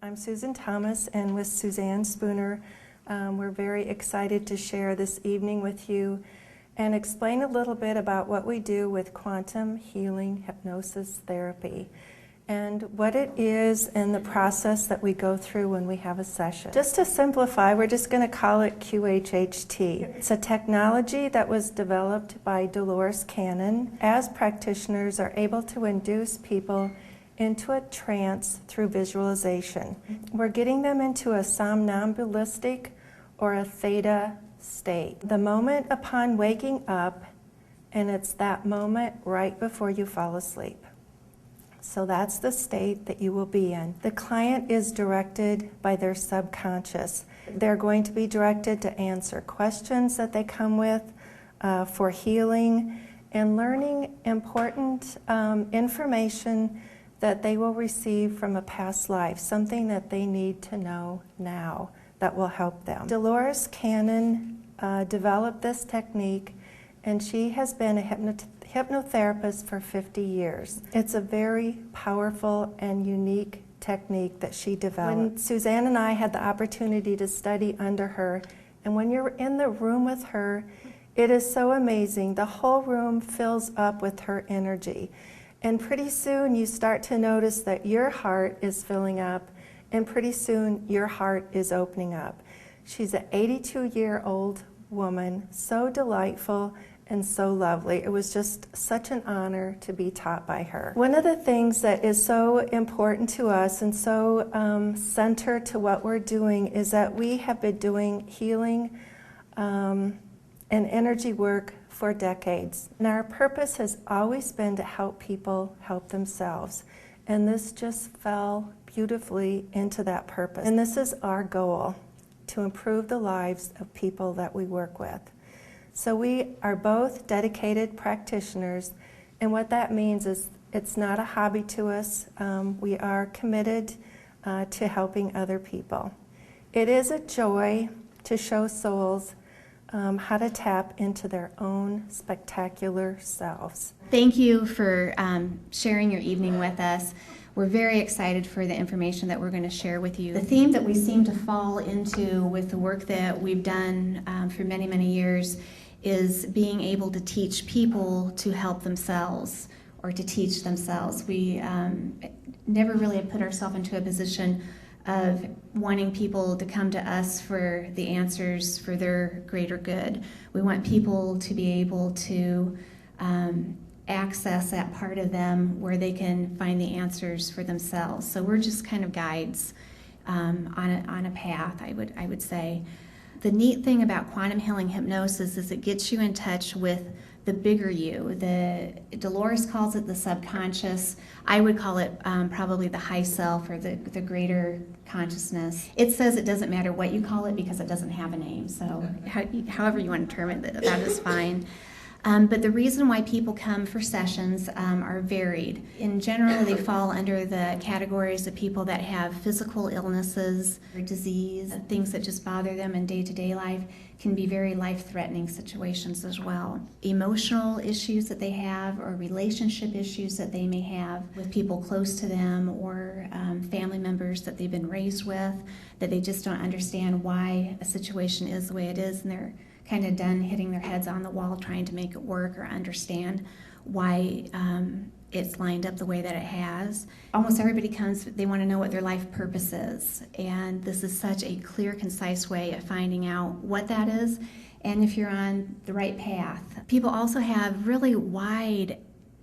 I'm Susan Thomas, and with Suzanne Spooner, we're very excited to share this evening with you and explain a little bit about what we do with quantum healing hypnosis therapy and what it is and the process that we go through when we have a session. Just to simplify, we're just going to call it QHHT. It's a technology that was developed by Dolores as practitioners are able to induce people into a trance through visualization. We're getting them into a somnambulistic or a theta state. The moment upon waking up, and it's that moment right before you fall asleep. So that's the state that you will be in. The client is directed by their subconscious. They're going to be directed to answer questions that they come with for healing and learning important information that they will receive from a past life, something that they need to know now that will help them. Dolores developed this technique, and she has been a hypnotherapist for 50 years. It's a very powerful and unique technique that she developed. When Suzanne and I had the opportunity to study under her, and when you're in the room with her, it is so amazing. The whole room fills up with her energy. And pretty soon you start to notice that your heart is filling up, and pretty soon your heart is opening up. She's an 82-year-old woman, so delightful and so lovely. It was just such an honor to be taught by her. One of the things that is so important to us and so centered to what we're doing is that we have been doing healing and energy work for decades. And our purpose has always been to help people help themselves. And this just fell beautifully into that purpose. And this is our goal, to improve the lives of people that we work with. So we are both dedicated practitioners, and what that means is it's not a hobby to us. We are committed to helping other people. It is a joy to show souls how to tap into their own spectacular selves. Thank you for sharing your evening with us. We're very excited for the information that we're going to share with you. The theme that we seem to fall into with the work that we've done for many, many years is being able to teach people to help themselves or to teach themselves. We never really have put ourselves into a position of wanting people to come to us for the answers for their greater good. We want people to be able to access that part of them where they can find the answers for themselves. So we're just kind of guides on a path, I would say. The neat thing about quantum healing hypnosis is it gets you in touch with the bigger you. Dolores calls it the subconscious. I would call it probably the high self or the greater consciousness. It says it doesn't matter what you call it because it doesn't have a name. So however you want to term it, that is fine. But the reason why people come for sessions are varied. In general, they fall under the categories of people that have physical illnesses or disease, things that just bother them in day-to-day life can be very life-threatening situations as well. Emotional issues that they have or relationship issues that they may have with people close to them or family members that they've been raised with, that they just don't understand why a situation is the way it is, and they're kind of done hitting their heads on the wall trying to make it work or understand why it's lined up the way that it has. Almost everybody comes, they want to know what their life purpose is, and this is such a clear, concise way of finding out what that is and if you're on the right path. People also have really wide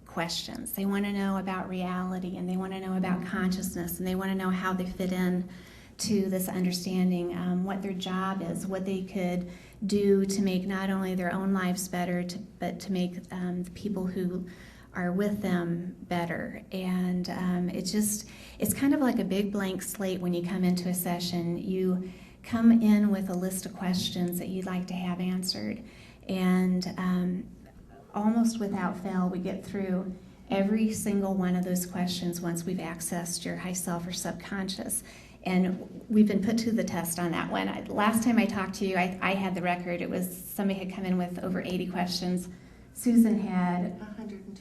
questions. They want to know about reality, and they want to know about consciousness, and they want to know how they fit in to this understanding, what their job is, what they could do to make not only their own lives better, but to make the people who are with them better. And it's kind of like a big blank slate when you come into a session. You come in with a list of questions that you'd like to have answered, and almost without fail, we get through every single one of those questions once we've accessed your high self or subconscious. And we've been put to the test on that one. Last time I talked to you, I had the record. It was somebody had come in with over 80 questions. Susan had 120.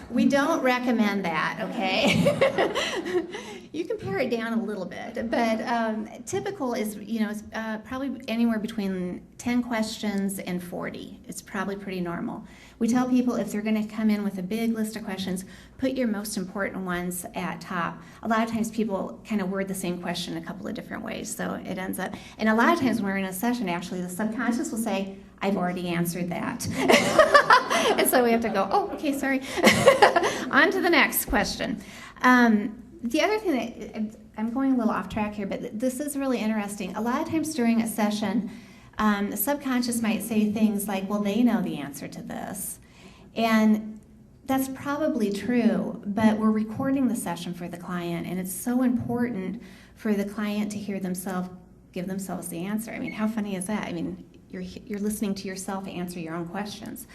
We don't recommend that, okay? You can pare it down a little bit, but typical is, it's probably anywhere between 10 questions and 40. It's probably pretty normal. We tell people if they're going to come in with a big list of questions, put your most important ones at top. A lot of times people kind of word the same question a couple of different ways, so it ends up, and a lot of times when we're in a session, actually, the subconscious will say, I've already answered that. And so we have to go, oh, okay, sorry. On to the next question. The other thing that, I'm going a little off track here, but this is really interesting. A lot of times during a session, the subconscious might say things like, well, they know the answer to this. And that's probably true, but we're recording the session for the client, and it's so important for the client to hear themselves give themselves the answer. I mean, how funny is that? I mean, you're listening to yourself answer your own questions.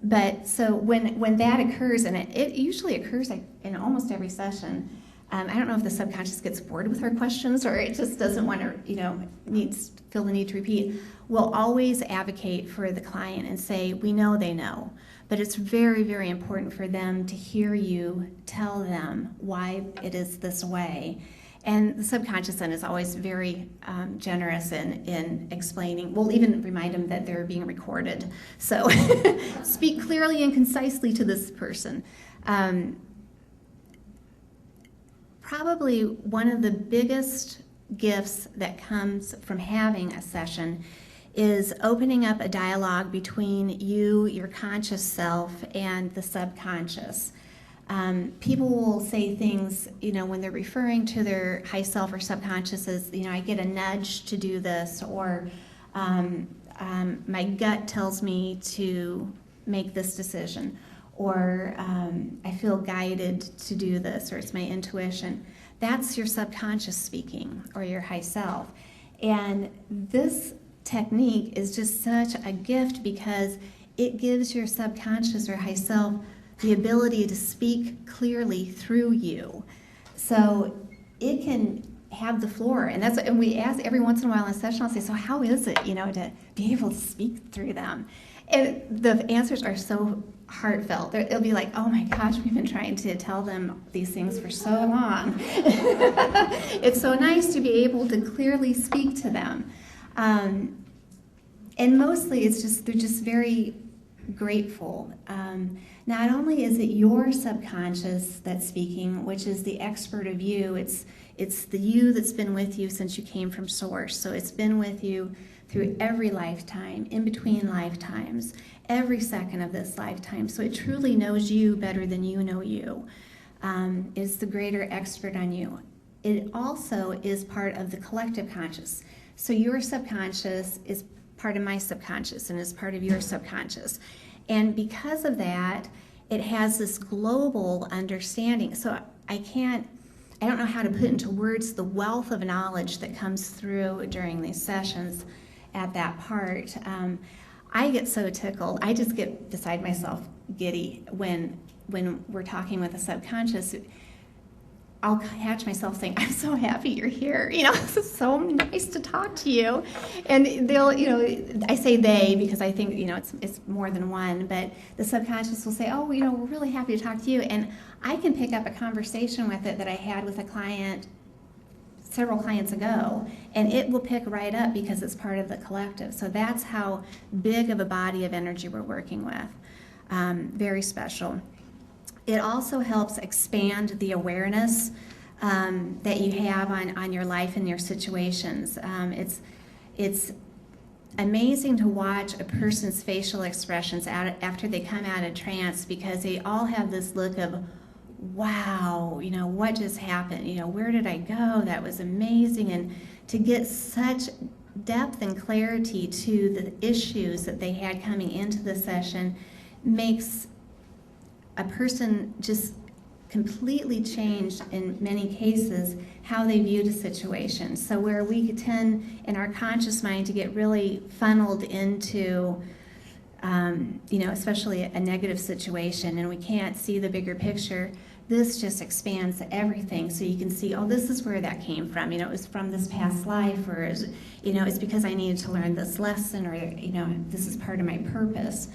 But so when that occurs, and it usually occurs in almost every session, I don't know if the subconscious gets bored with our questions or it just doesn't want to, feel the need to repeat. We'll always advocate for the client and say, we know they know, but it's very, very important for them to hear you tell them why it is this way. And the subconscious then is always very generous in explaining. We'll even remind them that they're being recorded. So speak clearly and concisely to this person. Probably one of the biggest gifts that comes from having a session is opening up a dialogue between you, your conscious self, and the subconscious. People will say things, when they're referring to their high self or subconscious as, I get a nudge to do this, or my gut tells me to make this decision, or I feel guided to do this, or it's my intuition. That's your subconscious speaking, or your high self. And this technique is just such a gift because it gives your subconscious or high self the ability to speak clearly through you. So it can have the floor. And we ask every once in a while in a session, I'll say, so how is it, to be able to speak through them? And the answers are so heartfelt. It'll be like, oh my gosh, we've been trying to tell them these things for so long. It's so nice to be able to clearly speak to them. And mostly they're just very grateful. Not only is it your subconscious that's speaking, which is the expert of you, it's the you that's been with you since you came from Source. So it's been with you through every lifetime, in between lifetimes, every second of this lifetime. So it truly knows you better than you know you. It's the greater expert on you. It also is part of the collective conscious. So your subconscious is part of my subconscious and is part of your subconscious. And because of that, it has this global understanding. So I don't know how to put into words the wealth of knowledge that comes through during these sessions at that part. I get so tickled. I just get beside myself giddy when we're talking with a subconscious. I'll catch myself saying, I'm so happy you're here. This is so nice to talk to you. And they'll, I say they because I think, it's more than one, but the subconscious will say, oh, we're really happy to talk to you. And I can pick up a conversation with it that I had with a client several clients ago, and it will pick right up because it's part of the collective. So that's how big of a body of energy we're working with. Very special. It also helps expand the awareness that you have on your life and your situations. It's amazing to watch a person's facial expressions after they come out of trance, because they all have this look of, wow, what just happened? Where did I go? That was amazing. And to get such depth and clarity to the issues that they had coming into the session makes a person just completely change, in many cases, how they viewed a situation. So where we tend in our conscious mind to get really funneled into, especially a negative situation, and we can't see the bigger picture, this just expands everything. So you can see, oh, this is where that came from. It was from this past life, or it's because I needed to learn this lesson, or this is part of my purpose.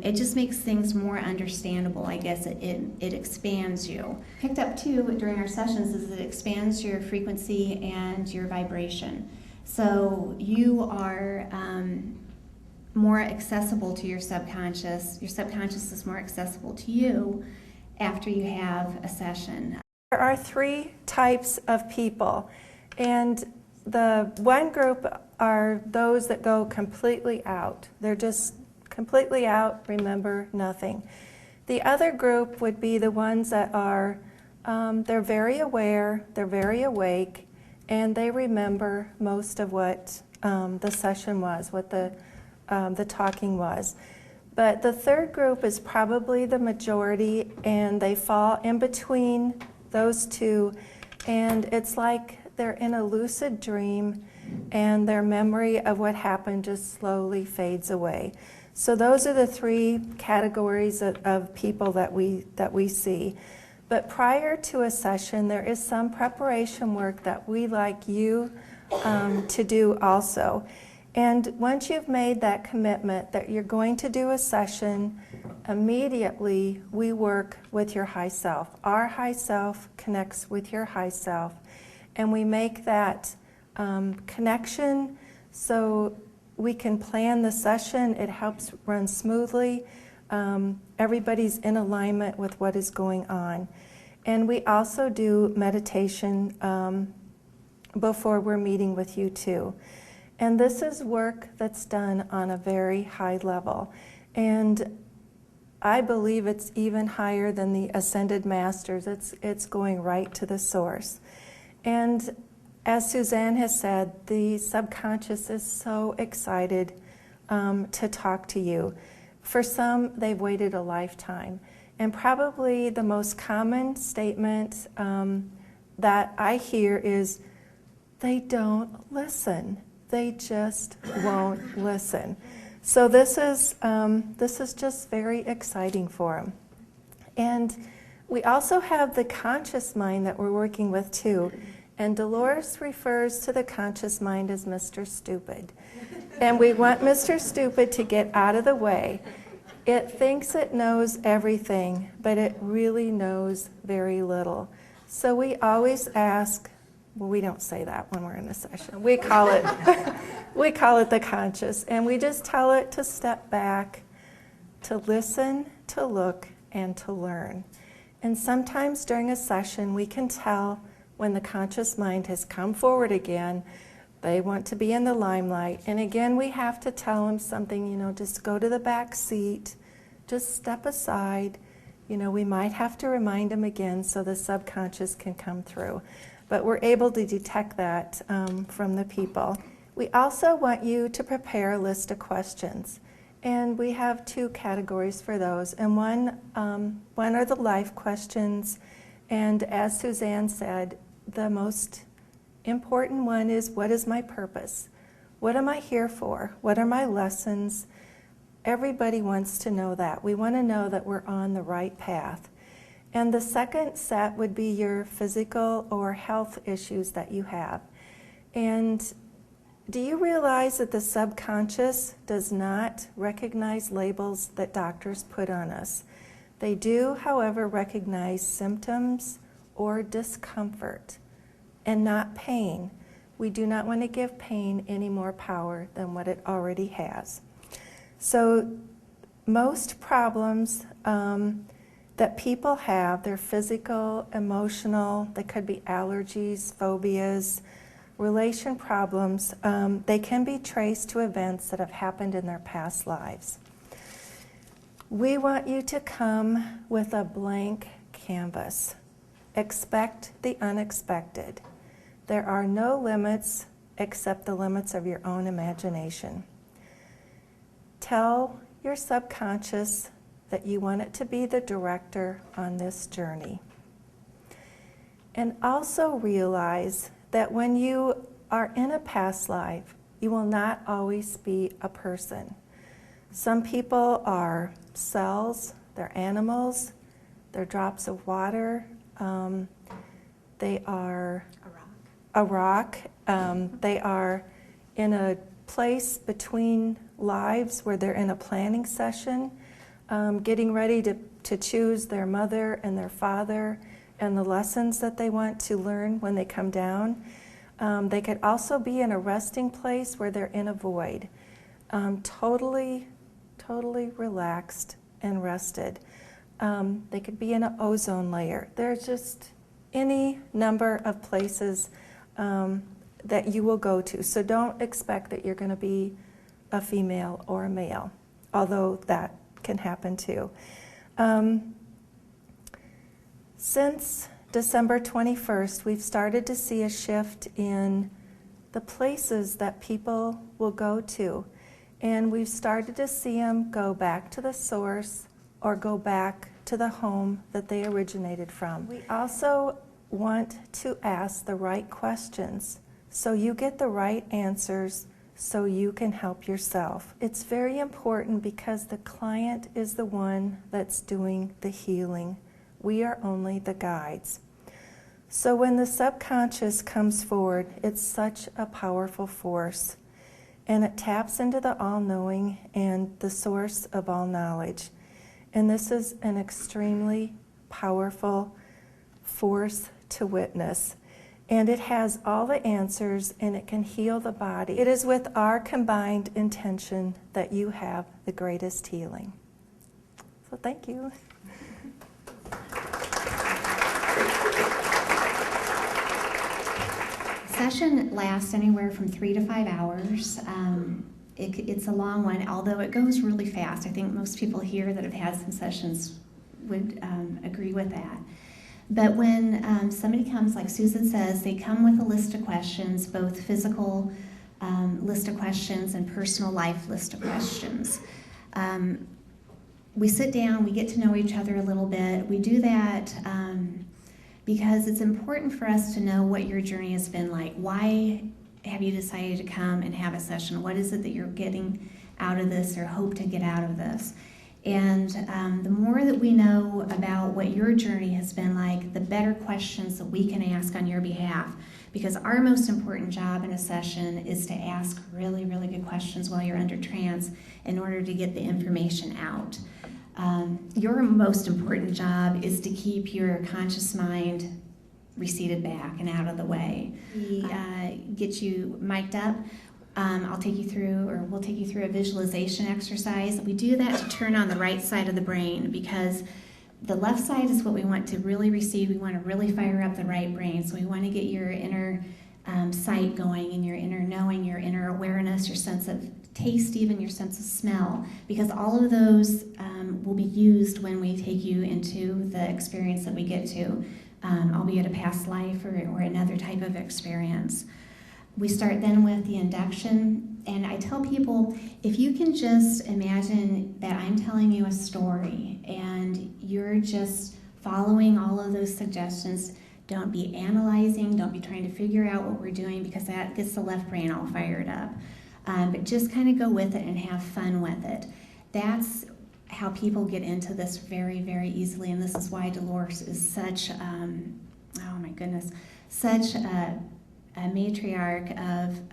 It just makes things more understandable, I guess. It expands you. Picked up too during our sessions is it expands your frequency and your vibration. So you are more accessible to your subconscious. Your subconscious is more accessible to you after you have a session. There are 3 types of people, and the one group are those that go completely out. They're just completely out, remember nothing. The other group would be the ones that are, they're very aware, they're very awake, and they remember most of what the session was, what the talking was. But the third group is probably the majority, and they fall in between those two, and it's like they're in a lucid dream, and their memory of what happened just slowly fades away. So those are the 3 categories of people that we see. But prior to a session, there is some preparation work that we like you to do also. And once you've made that commitment that you're going to do a session, immediately we work with your high self. Our high self connects with your high self, and we make that connection so we can plan the session. It helps run smoothly. Everybody's in alignment with what is going on. And we also do meditation before we're meeting with you too. And this is work that's done on a very high level. And I believe it's even higher than the Ascended Masters. It's going right to the source. And as Suzanne has said, the subconscious is so excited to talk to you. For some, they've waited a lifetime. And probably the most common statement that I hear is, they don't listen. They just won't listen. So this is just very exciting for them. And we also have the conscious mind that we're working with too. And Dolores refers to the conscious mind as Mr. Stupid. And we want Mr. Stupid to get out of the way. It thinks it knows everything, but it really knows very little. So we always ask, well, we don't say that when we're in a session. We call it the conscious, and we just tell it to step back, to listen, to look, and to learn. And sometimes during a session, we can tell when the conscious mind has come forward again. They want to be in the limelight. And again, we have to tell them something, just go to the back seat, just step aside. We might have to remind them again so the subconscious can come through. But we're able to detect that from the people. We also want you to prepare a list of questions. And we have 2 categories for those. And one are the life questions. And as Suzanne said, the most important one is, what is my purpose? What am I here for? What are my lessons? Everybody wants to know that. We want to know that we're on the right path. And the second set would be your physical or health issues that you have. And do you realize that the subconscious does not recognize labels that doctors put on us? They do, however, recognize symptoms or discomfort and not pain. We do not want to give pain any more power than what it already has. So most problems that people have, they're physical, emotional, they could be allergies, phobias, relation problems. They can be traced to events that have happened in their past lives. We want you to come with a blank canvas. Expect the unexpected. There are no limits except the limits of your own imagination. Tell your subconscious that you want it to be the director on this journey. And also realize that when you are in a past life, you will not always be a person. Some people are cells, they're animals, they're drops of water, they are a rock, they are in a place between lives where they're in a planning session, getting ready to choose their mother and their father and the lessons that they want to learn when they come down. They could also be in a resting place where they're in a void, totally relaxed and rested. They could be in an ozone layer. There's just any number of places that you will go to. So don't expect that you're going to be a female or a male, although that can happen too. Since December 21st, we've started to see a shift in the places that people will go to. And we've started to see them go back to the source or go back to the home that they originated from. We also want to ask the right questions so you get the right answers so you can help yourself. It's very important because the client is the one that's doing the healing. We are only the guides. So when the subconscious comes forward, it's such a powerful force, and it taps into the all-knowing and the source of all knowledge. And this is an extremely powerful force to witness. And it has all the answers, and it can heal the body. It is with our combined intention that you have the greatest healing. So thank you. Session lasts anywhere from 3 to 5 hours. It's a long one, although it goes really fast. I think most people here that have had some sessions would agree with that. But when somebody comes, like Susan says, they come with a list of questions, both physical list of questions and personal life list of questions. We sit down, we get to know each other a little bit. We do that because it's important for us to know what your journey has been like. Why have you decided to come and have a session? What is it that you're getting out of this or hope to get out of this? And the more that we know about what your journey has been like, the better questions that we can ask on your behalf. Because our most important job in a session is to ask really, really good questions while you're under trance in order to get the information out. Your most important job is to keep your conscious mind receded back and out of the way. We get you mic'd up. I'll take you through, or we'll take you through a visualization exercise. We do that to turn on the right side of the brain because the left side is what we want to really receive. We want to really fire up the right brain. So we want to get your inner sight going and your inner knowing, your inner awareness, your sense of taste, even your sense of smell, because all of those will be used when we take you into the experience that we get to, albeit a past life or another type of experience. We start then with the induction, and I tell people, if you can just imagine that I'm telling you a story and you're just following all of those suggestions, don't be analyzing, don't be trying to figure out what we're doing because that gets the left brain all fired up. But just kind of go with it and have fun with it. That's how people get into this very, very easily, and this is why Dolores is such, oh my goodness, such a matriarch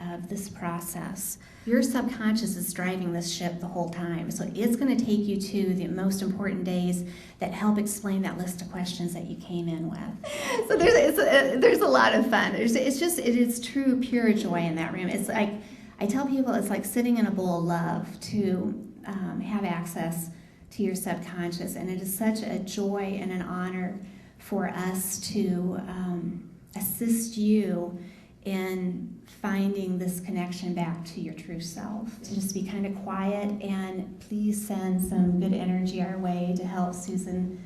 of this process. Your subconscious is driving this ship the whole time, so it's going to take you to the most important days that help explain that list of questions that you came in with. So there's a lot of fun. It is true, pure joy in that room. It's like, I tell people it's like sitting in a bowl of love to have access to your subconscious, and it is such a joy and an honor for us to assist you in finding this connection back to your true self. To just be kind of quiet, and please send some good energy our way to help Susan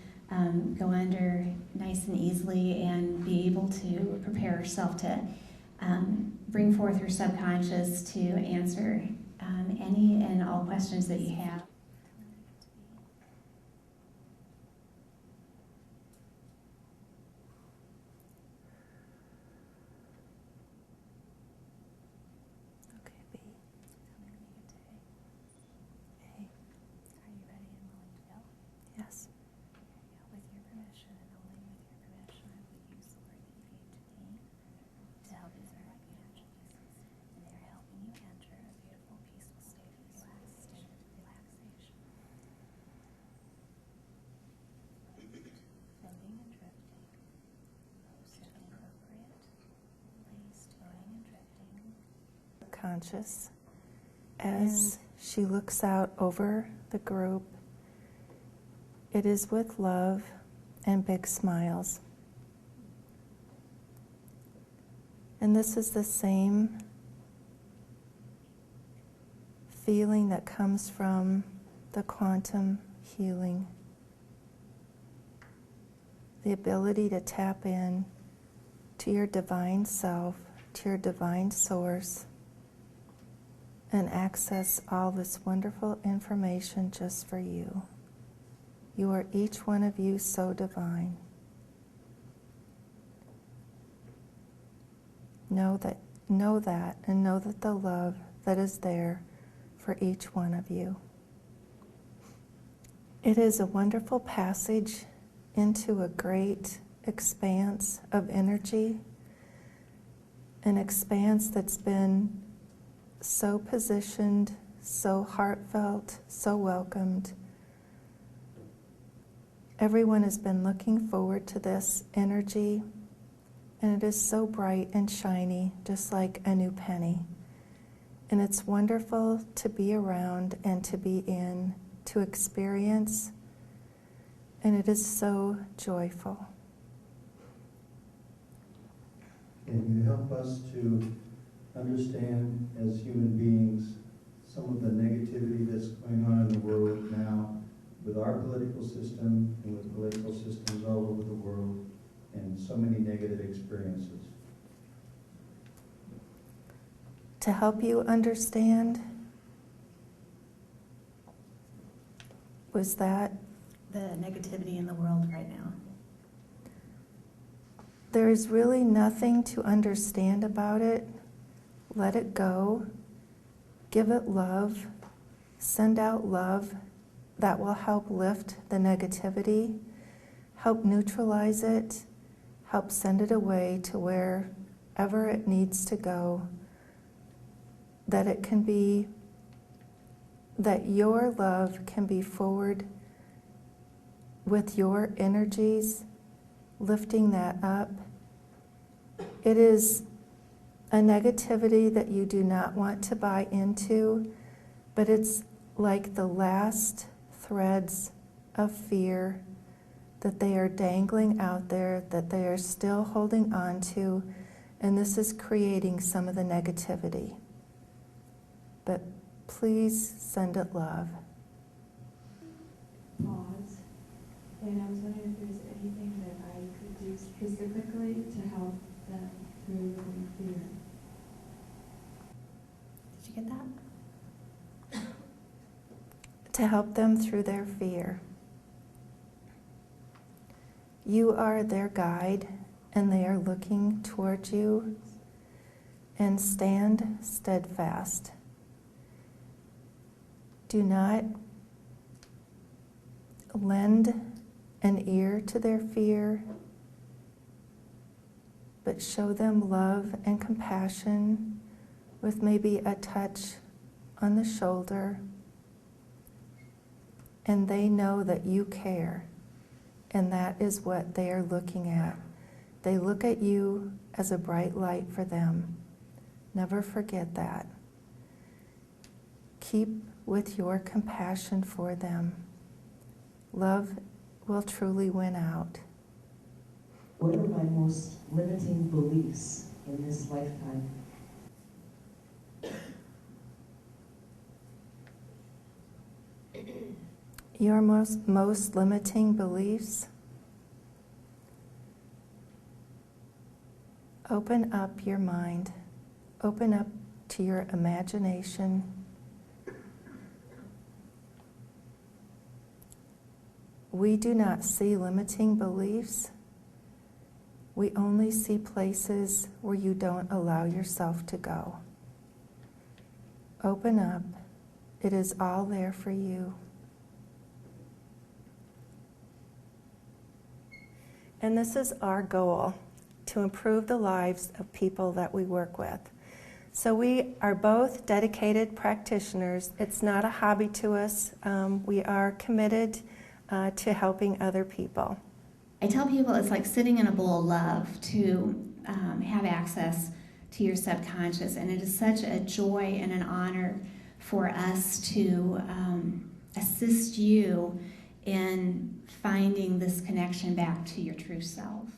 go under nice and easily and be able to prepare herself to bring forth her subconscious to answer any and all questions that you have. Yes. With your permission, and only with your permission, I will use the word that you gave to me to help you through our energies. And they're helping you enter a beautiful, peaceful state of rest. unconscious as she looks out over the group. It is with love and big smiles. And this is the same feeling that comes from the quantum healing. The ability to tap in to your divine self, to your divine source, and access all this wonderful information just for you. You are each one of you so divine. Know that, and know that the love that is there for each one of you. It is a wonderful passage into a great expanse of energy, an expanse that's been so positioned, so heartfelt, so welcomed. Everyone has been looking forward to this energy, and it is so bright and shiny, just like a new penny. And it's wonderful to be around and to be in, to experience, and it is so joyful. Can you help us to understand as human beings some of the negativity that's going on in the world now with our political system and with political systems all over the world and so many negative experiences? To help you understand, was that The negativity in the world right now. there is really nothing to understand about it. Let it go. Give it love. Send out love that will help lift the negativity, help neutralize it, help send it away to wherever it needs to go. That it can be, that your love can be forward with your energies, lifting that up. It is a negativity that you do not want to buy into, but it's like the last threads of fear that they are dangling out there, that they are still holding on to, and this is creating some of the negativity. But please send it love. Pause. And I was wondering if there's anything that I could do specifically to help them through the fear. Did you get that? To help them through their fear. You are their guide, and they are looking towards you, and stand steadfast. Do not lend an ear to their fear, but show them love and compassion with maybe a touch on the shoulder, and they know that you care, and that is what they are looking at. They look at you as a bright light for them. Never forget that. Keep with your compassion for them. Love will truly win out. What are my most limiting beliefs in this lifetime? Your most limiting beliefs? Open up your mind. Open up to your imagination. We do not see limiting beliefs. We only see places where you don't allow yourself to go. Open up. It is all there for you. And this is our goal, to improve the lives of people that we work with. So we are both dedicated practitioners. It's not a hobby to us. We are committed to helping other people. I tell people it's like sitting in a bowl of love to have access to your subconscious. And it is such a joy and an honor for us to assist you in finding this connection back to your true self.